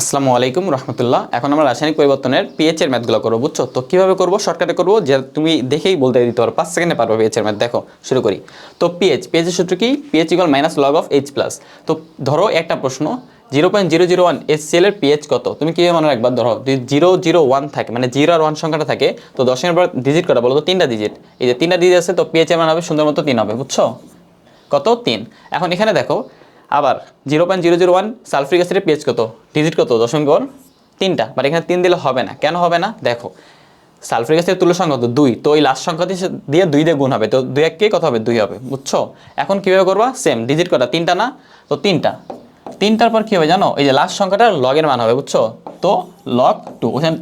আসসালামু আলাইকুম রহমতুল্লাহ। এখন আমরা রাসায়নিক পরিবর্তনের পিএইচ এর ম্যাথগুলো করবো, বুঝছো? তো কীভাবে করবো শর্টকাটে করবো, যে তুমি দেখেই বলতে দিতে পারো, 5 সেকেন্ডে পারবো পিএইচ এর ম্যাথ। দেখো শুরু করি। তো পিএইচের সূত্র কি? PH equal minus log of H plus. তো ধরো একটা প্রশ্ন, 0.001 HCl এর পিএইচ কত? তুমি কীভাবে মনে রাখবা? ধরো যদি 001 থাকে, মানে 0 আর 1 সংখ্যাটা থাকে, তো 10 এর পর ডিজিট কটা বলো তো? 3টা ডিজিট। এই যে 3টা ডিজিট আছে, তো পিএইচ এর মান হবে সুন্দর মতো 3 হবে, বুঝছো? কত? 3। এখন এখানে দেখো আবার 0.001 সালফ্রিক অ্যাসিডের পিএইচ কত? ডিজিট কত? দশমিক গড় 3টা। বাট এখানে 3 দিলে হবে না। কেন হবে না? দেখো সালফ্রিক অ্যাসিডের তুল্য সংখ্যা কত? 2। তো এই লাস্ট সংখ্যাটি দিয়ে 2 দিয়ে গুণ হবে, তো 2 1 কে কত হবে? 2 হবে, বুঝছো? এখন কীভাবে করবা? সেম ডিজিট কটা? 3টা না? তো 3টা। 3টার পর কী হবে জানো? এই যে লাস্ট সংখ্যাটার লগের মান হবে, বুঝছো? তো লগ 2, ওখানে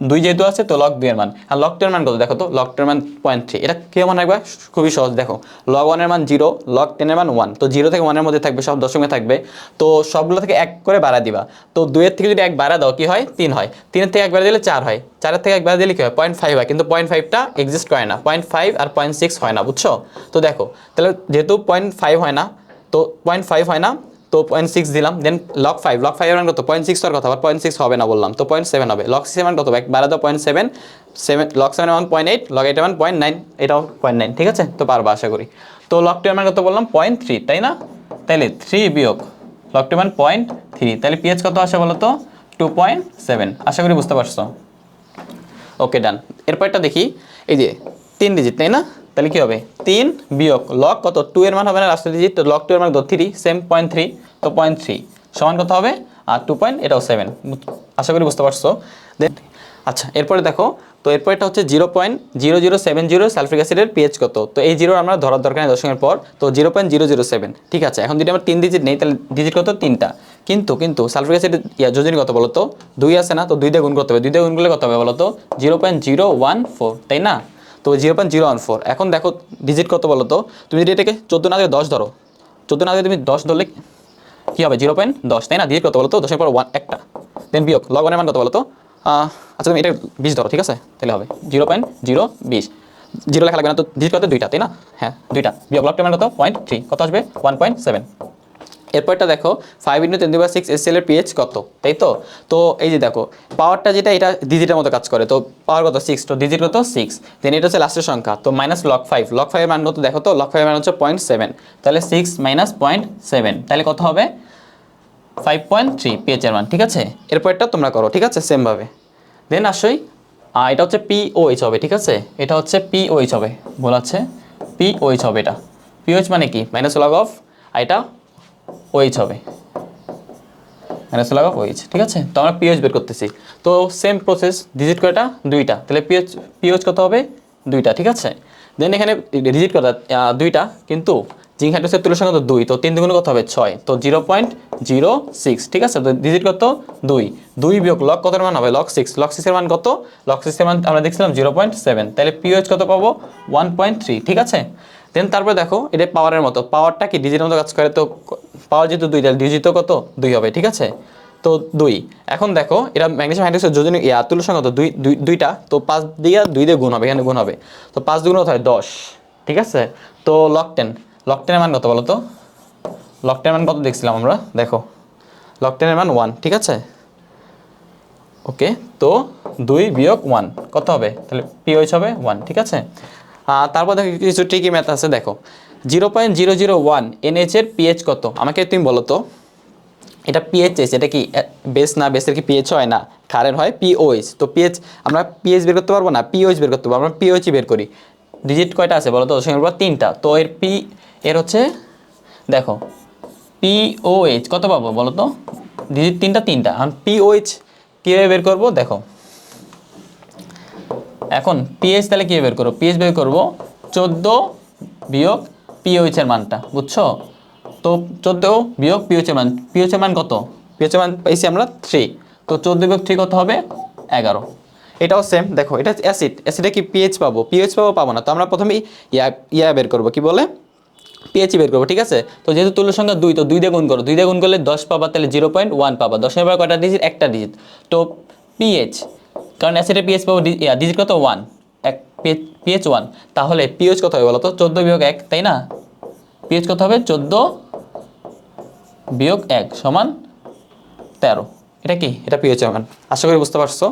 2 যেহেতু আছে তো লগ 2 এর মান। আর লগ 2 এর মান কত? দেখো তো লগ 2 এর মান 0.3। এটা কে মনে রাখবা? খুবই সহজ। দেখো লগ 1 এর মান 0, লগ 10 এর মান 1। তো 0 থেকে 1 এর মধ্যে থাকবে, সব দশমিকে থাকবে। তো সবগুলো থেকে 1 করে বাড়া দিবা। তো 2 এর থেকে যদি 1 বাড়া দাও কি হয়? 3 হয়। 3 এর থেকে 1 বাড়া দিলে 4 হয়। 4 এর থেকে 1 বাড়া দিলে কি হয়? 0.5 হয়। কিন্তু 0.5টা এক্সিস্ট করে না। 0.5 আর 0.6 হয় না, বুঝছো? তো দেখো তাহলে যেহেতু 0.5 হয় না, তো 0.5 হয় না, তো 0.6 দিলাম। দেন লগ 5 এর মান কত? 0.6 হওয়ার কথা, আবার 0.6 হবে না বললাম, তো 0.7 হবে। লগ 6 এর মান কত? বাড়া দাও 0.7, লগ 7 এর মান 0.8, লগ 8 এর মান 0.9, এটাও 0.9। ঠিক আছে, তো পারবা আশা করি। তো লগ 2 এর মান কত বললাম? 0.3, তাই না? তাইলে 3 বিয়োগ লগ 2 এর মান 0.3, তাহলে পিএইচ কত আসে বলো তো? 2.7। আশা করি বুঝতে পারছো। ওকে ডান। এরপরটা দেখি, এই যে 3 ডিজিট, তাই না? তাহলে কি হবে? 3 বিয়োগ লগ কত? 2 এর মান হবে না লাস্টের ডিজিট, তো লগ 2 এর মান কত? 3, সেম 0.3। তো 0.3 সমান কত হবে? আর 2 পয়েন্ট, এটাও 7। আশা করি বুঝতে পারছো। দেন আচ্ছা এরপরে দেখো, তো এরপরটা হচ্ছে 0.0070 সালফ্রিক অ্যাসিডের পিএইচ কত? তো এই জিরো আমরা ধরার দরকার নেই দশমিকের পর, তো 0.007। ঠিক আছে, এখন যদি আমার 3 ডিজিট নেই, তাহলে ডিজিট কত? 3টা। কিন্তু সালফ্রিক অ্যাসিডের যোজনী কত বলো তো? 2 আছে না? তো 2 দিয়ে গুণ করতে হবে। 2 দিয়ে গুণ করলে কত হবে বলো তো? 0.014, তাই না? তো 0.014। এখন দেখো ডিজিট কত বলো তো? তুমি যদি এটাকে 14 না দিয়ে 10 ধরো, 14 না দিয়ে তুমি 10 ধরলে কী হবে? 0.10, তাই না? ডিজিট কত বলো তো? 10 এর পর 1 একটা। দেন বিয়োগ লগ 1 এর মান কত বলো তো? আচ্ছা তুমি এটা 20 ধরো, ঠিক আছে? তাহলে হবে 0.020। জিরো লেখা লাগবে না, তো ডিজিট কত? 2টা, তাই না? হ্যাঁ 2টা। বিয়োগ লগ 2 এর মান কত? 0.3, কত আসবে? 1.7। এরপরটা দেখো 5 × 10⁶ HCl এর পিএইচ কত, তাই তো? তো এই যে দেখো পাওয়ারটা যেটা, এটা ডিজিটের মতো কাজ করে, তো পাওয়ার কত? 6, তো ডিজিট কত? 6। দেন এটা হচ্ছে লাস্টের সংখ্যা, তো মাইনাস লগ 5। লগ 5 এর মান কত দেখো তো? লগ 5 এর মান হচ্ছে 0.7, তাহলে 6 মাইনাস 0.7, তাহলে কত হবে? 5.3 পিএইচ এর মান। ঠিক আছে, এরপরটা তোমরা করো, ঠিক আছে, সেমভাবে। দেন আসই, এটা হচ্ছে পিওএইচ হবে, ঠিক আছে? এটা হচ্ছে পিওএইচ হবে, বলা আছে পিওএইচ হবে। এটা পিওএইচ মানে কি? মাইনাস লগ অফ, আর এটা ওএইচ হবে, মাইনাস লগ অফ ওএইচ। ঠিক আছে, তো আমরা পিওএইচ বের করতেছি। তো সেম প্রসেস, ডিজিট কয়টা? 2টা, তাহলে পিওএইচ কত হবে? 2টা। ঠিক আছে, দেন এখানে ডিজিট কটা? 2টা, কিন্তু জিঙ্ক হাইড্রোক্সাইড তুল্য সংখ্যা তো 2, তো 3 দুগুণ কত হবে? 6, তো 0.06। ঠিক আছে, তো ডিজিট কত? 2। 2 বিয়োগ লগ কত এর মান হবে? লগ 6। লগ 6 এর মান কত? লগ 6 এর মান আমরা দেখছিলাম 0.7, তাহলে পিওএইচ কত পাবো? 1.3। ঠিক আছে, দেন তারপরে দেখো এটা পাওয়ারের মতো, পাওয়ারটা কি ডিজিটের মতো কাজ করে, তো পাওয়ার যেহেতু 2, তাহলে ডিজিট কত? 2 হবে। ঠিক আছে, তো 2। এখন দেখো এটা ম্যাগনেসিয়াম হাইড্রোক্সাইড যোজনী তুল্য সংখ্যা কত? 2টা, তো 5 দিয়ে 2 দিয়ে গুণ হবে, এখানে গুণ হবে, তো 5 দুগুণ কত হয়? 10। ঠিক আছে, তো লগ 10, লগ 10 এর মান কত বলো তো? লগ 10 এর মান কত দেখছিলাম আমরা? দেখো লগ 10 এর মান 1। ঠিক আছে, ওকে, তো 2 বিয়োগ 1 কত হবে? তাহলে পিওএইচ হবে 1। ঠিক আছে, তারপর দেখো কিছু ট্রিকি ম্যাথ আছে। দেখো 0.001 NH এর পিএইচ কত? আমাকে তুমি বলো তো। এটা পিএইচ, এটা কি বেস না? বেসের কি পিএইচ হয় না? ক্ষারের হয় পিওএইচ। তো পিএইচ আমরা পিএইচ বের করতে পারবো না, পিওএইচ বের করতে পারবো। আমরা পিওএইচই বের করি। ডিজিট কয়টা আছে বলো তো? দশমিকের পর 3টা, তো এর হচ্ছে দেখো পিওএইচ কত পাবো বলো তো? ডিজিট 3টা। এখন পিওএইচ কীভাবে বের করবো দেখো। এখন পিএইচ তাহলে কীভাবে বের করবো? পিএইচ বের করবো 14 বিয়োগ পিওএইচ এর মানটা, বুঝছো? তো 14 বিয়োগ পিওএইচ এর মান, পিওএইচ এর মান কত? পিওএইচ এর মান পাইছি আমরা 3, তো 14 বিয়োগ 3 কত হবে? 11। এটাও সেম, দেখো এটা অ্যাসিডে কি পিএইচ পাবো? পিএইচ পাবো না, তো আমরা প্রথমেই বের করবো, কি বলে? পিএইচই বের করবো। ঠিক আছে, তো যেহেতু তুল্য সংখ্যা 2, তো 2 দিয়ে গুণ করো, 2 দিয়ে গুণ করলে 10 পাবা, তাহলে 0.1 পাবা। 10 এর পর কয়টা ডিজিট? একটা ডিজিট, তো পিএইচ, কারণ অ্যাসিডের পিএইচ পাবো ডিজিট কত? 1, এক পিএইচ 1, তাহলে পিএইচ কত হবে বলো তো? 14 বিয়োগ 1, তাই না? পিএইচ কত হবে? 14 বিয়োগ 1 সমান 13। এটা কি? এটা পিএইচ এর মান। আশা করি বুঝতে পারছো।